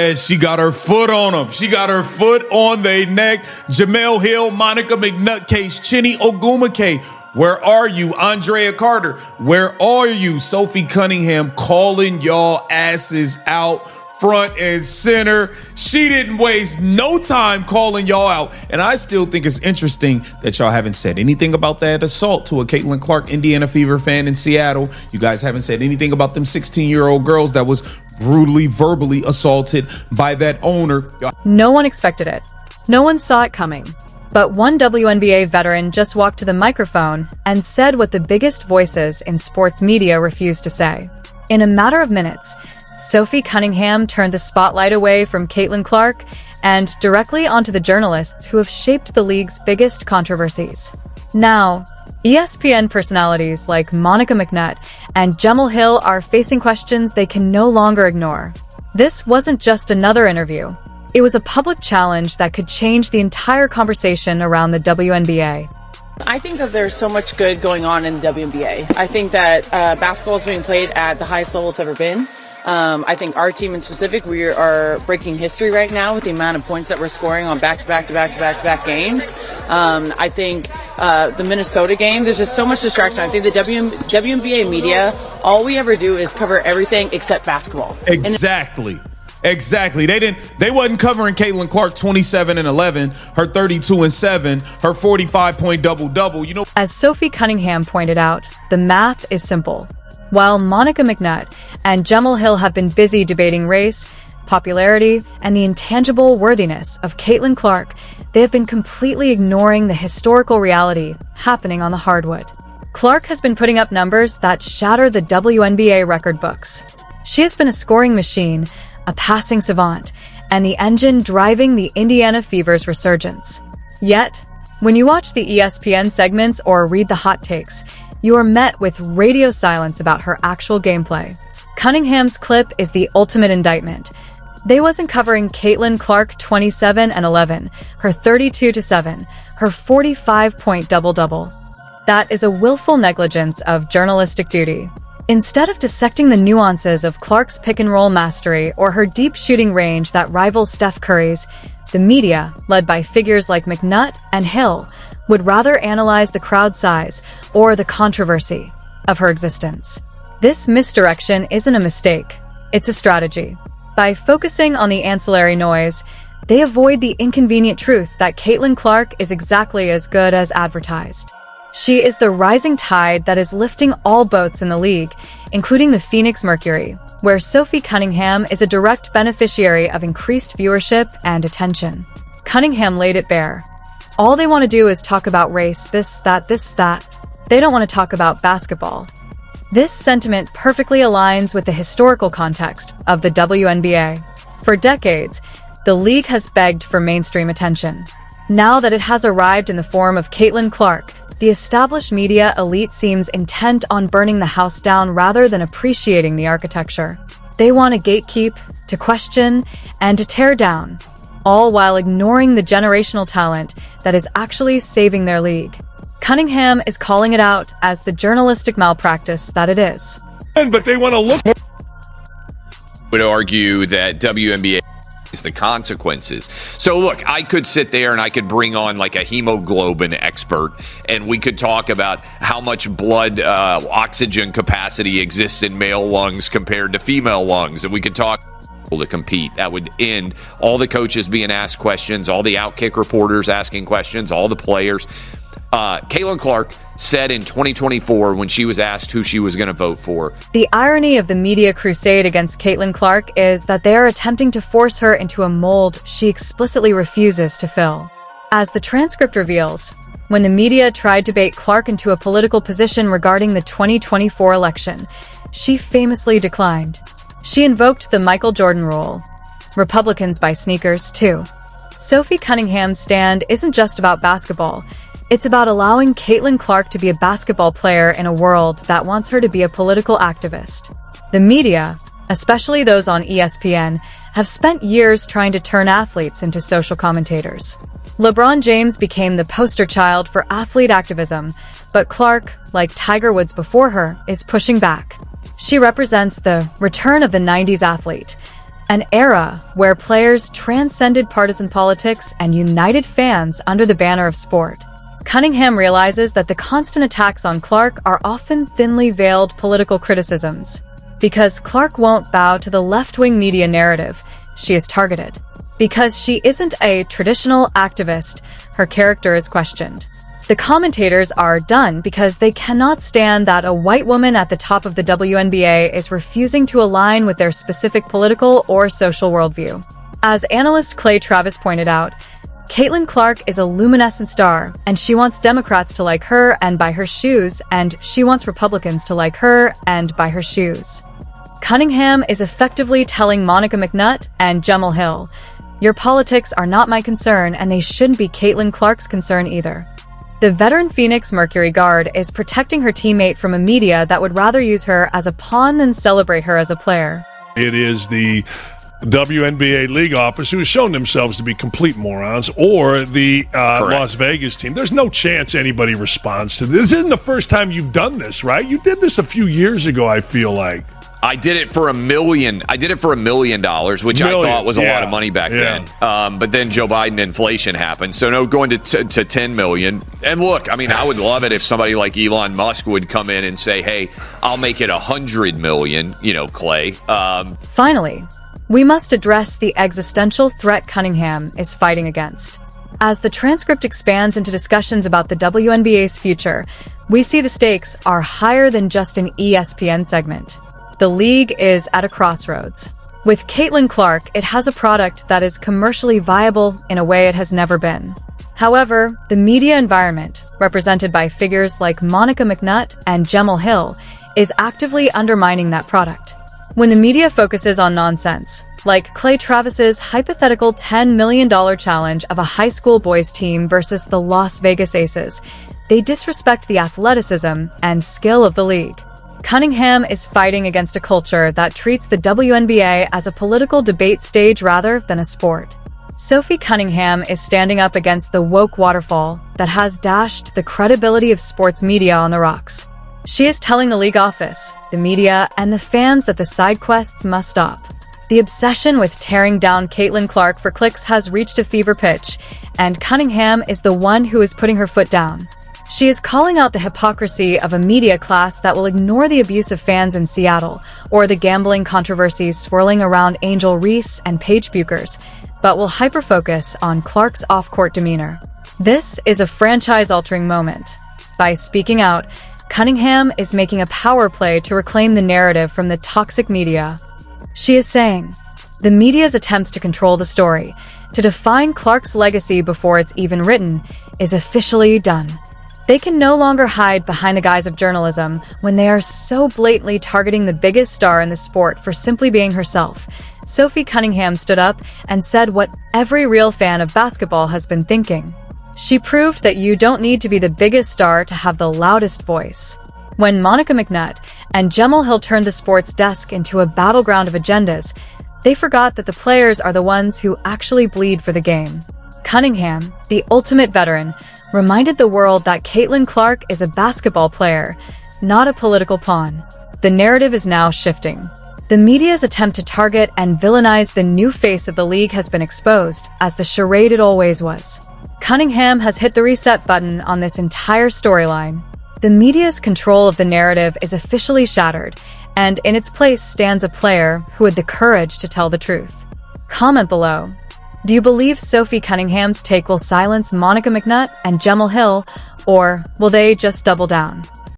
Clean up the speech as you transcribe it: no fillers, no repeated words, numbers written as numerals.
Yeah, she got her foot on them. She got her foot on their neck. Jamel Hill, Monica McNutt case, Chinny Ogumake. Where are you? Andrea Carter. Where are you? Sophie Cunningham calling y'all asses out front and center. She didn't waste no time calling y'all out. And I still think it's interesting that y'all haven't said anything about that assault to a Caitlin Clark Indiana Fever fan in Seattle. You guys haven't said anything about them 16-year-old girls that was brutally, verbally assaulted by that owner. No one expected it. No one saw it coming. But one WNBA veteran just walked to the microphone and said what the biggest voices in sports media refused to say. In a matter of minutes, Sophie Cunningham turned the spotlight away from Caitlin Clark and directly onto the journalists who have shaped the league's biggest controversies. Now, ESPN personalities like Monica McNutt and Jamel Hill are facing questions they can no longer ignore. This wasn't just another interview. It was a public challenge that could change the entire conversation around the WNBA. I think that there's so much good going on in the WNBA. I think that basketball is being played at the highest level it's ever been. I think our team in specific, we are breaking history right now with the amount of points that we're scoring on back-to-back games. I think the Minnesota game, there's just so much distraction. I think the WNBA media, all we ever do is cover everything except basketball. Exactly. They wasn't covering Caitlin Clark 27-11, her 32-7, her 45-point double-double. You know, as Sophie Cunningham pointed out, the math is simple. While Monica McNutt and Jamel Hill have been busy debating race, popularity, and the intangible worthiness of Caitlin Clark, they have been completely ignoring the historical reality happening on the hardwood. Clark has been putting up numbers that shatter the WNBA record books. She has been a scoring machine, a passing savant, and the engine driving the Indiana Fever's resurgence. Yet, when you watch the ESPN segments or read the hot takes, you are met with radio silence about her actual gameplay. Cunningham's clip is the ultimate indictment. They wasn't covering Caitlin Clark 27-11, her 32-7, her 45-point double-double. That is a willful negligence of journalistic duty. Instead of dissecting the nuances of Clark's pick-and-roll mastery or her deep shooting range that rivals Steph Curry's, the media, led by figures like McNutt and Hill, would rather analyze the crowd size or the controversy of her existence. This misdirection isn't a mistake, it's a strategy. By focusing on the ancillary noise, they avoid the inconvenient truth that Caitlin Clark is exactly as good as advertised. She is the rising tide that is lifting all boats in the league, including the Phoenix Mercury, where Sophie Cunningham is a direct beneficiary of increased viewership and attention. Cunningham laid it bare. All they want to do is talk about race, this, that. They don't want to talk about basketball. This sentiment perfectly aligns with the historical context of the WNBA. For decades, the league has begged for mainstream attention. Now that it has arrived in the form of Caitlin Clark, the established media elite seems intent on burning the house down rather than appreciating the architecture. They want to gatekeep, to question, and to tear down, all while ignoring the generational talent that is actually saving their league. Cunningham is calling it out as the journalistic malpractice that it is. but they want to look. Would argue that WNBA is the consequences. So look, I could sit there and I could bring on like a hemoglobin expert and we could talk about how much blood oxygen capacity exists in male lungs compared to female lungs, and we could talk to compete. That would end all the coaches being asked questions, all the Outkick reporters asking questions, all the players. Caitlin Clark said in 2024 when she was asked who she was going to vote for. The irony of the media crusade against Caitlin Clark is that they are attempting to force her into a mold she explicitly refuses to fill. As the transcript reveals, when the media tried to bait Clark into a political position regarding the 2024 election, she famously declined. She invoked the Michael Jordan rule. Republicans buy sneakers, too. Sophie Cunningham's stand isn't just about basketball. It's about allowing Caitlin Clark to be a basketball player in a world that wants her to be a political activist. The media, especially those on ESPN, have spent years trying to turn athletes into social commentators. LeBron James became the poster child for athlete activism, but Clark, like Tiger Woods before her, is pushing back. She represents the return of the 90s athlete, An era where players transcended partisan politics and united fans under the banner of sport. Cunningham realizes that the constant attacks on Clark are often thinly veiled political criticisms. Because Clark won't bow to the left-wing media narrative, she is targeted. Because she isn't a traditional activist, her character is questioned. The commentators are done because they cannot stand that a white woman at the top of the WNBA is refusing to align with their specific political or social worldview. As analyst Clay Travis pointed out, Caitlin Clark is a luminescent star, and she wants Democrats to like her and buy her shoes, and she wants Republicans to like her and buy her shoes. Cunningham is effectively telling Monica McNutt and Jemele Hill, "Your politics are not my concern, and they shouldn't be Caitlin Clark's concern either." The veteran Phoenix Mercury guard is protecting her teammate from a media that would rather use her as a pawn than celebrate her as a player. It is the WNBA league office who has shown themselves to be complete morons, or the Las Vegas team. There's no chance anybody responds to this. This isn't the first time you've done this, right? You did this a few years ago, I feel like. I did it for $1 million. I did it for $1 million, which I thought was a lot of money back then. But then Joe Biden inflation happened. So no, going to 10 million. And look, I mean, I would love it if somebody like Elon Musk would come in and say, "Hey, I'll make it 100 million." You know, Clay. Finally, we must address the existential threat Cunningham is fighting against. As the transcript expands into discussions about the WNBA's future, we see the stakes are higher than just an ESPN segment. The league is at a crossroads. With Caitlin Clark, it has a product that is commercially viable in a way it has never been. However, the media environment, represented by figures like Monica McNutt and Jemele Hill, is actively undermining that product. When the media focuses on nonsense, like Clay Travis's hypothetical $10 million challenge of a high school boys team versus the Las Vegas Aces, they disrespect the athleticism and skill of the league. Cunningham is fighting against a culture that treats the WNBA as a political debate stage rather than a sport. Sophie Cunningham is standing up against the woke waterfall that has dashed the credibility of sports media on the rocks. She is telling the league office, the media, and the fans that the side quests must stop. The obsession with tearing down Caitlin Clark for clicks has reached a fever pitch, and Cunningham is the one who is putting her foot down. She is calling out the hypocrisy of a media class that will ignore the abuse of fans in Seattle or the gambling controversies swirling around Angel Reese and Paige Buchers, but will hyper-focus on Clark's off-court demeanor. This is a franchise-altering moment. By speaking out, Cunningham is making a power play to reclaim the narrative from the toxic media. She is saying, the media's attempts to control the story, to define Clark's legacy before it's even written, is officially done. They can no longer hide behind the guise of journalism when they are so blatantly targeting the biggest star in the sport for simply being herself. Sophie Cunningham stood up and said what every real fan of basketball has been thinking. She proved that you don't need to be the biggest star to have the loudest voice. When Monica McNutt and Jemele Hill turned the sports desk into a battleground of agendas, they forgot that the players are the ones who actually bleed for the game. Cunningham, the ultimate veteran, reminded the world that Caitlin Clark is a basketball player, not a political pawn. The narrative is now shifting. The media's attempt to target and villainize the new face of the league has been exposed, as the charade it always was. Cunningham has hit the reset button on this entire storyline. The media's control of the narrative is officially shattered, and in its place stands a player who had the courage to tell the truth. Comment below. Do you believe Sophie Cunningham's take will silence Monica McNutt and Jemele Hill, or will they just double down?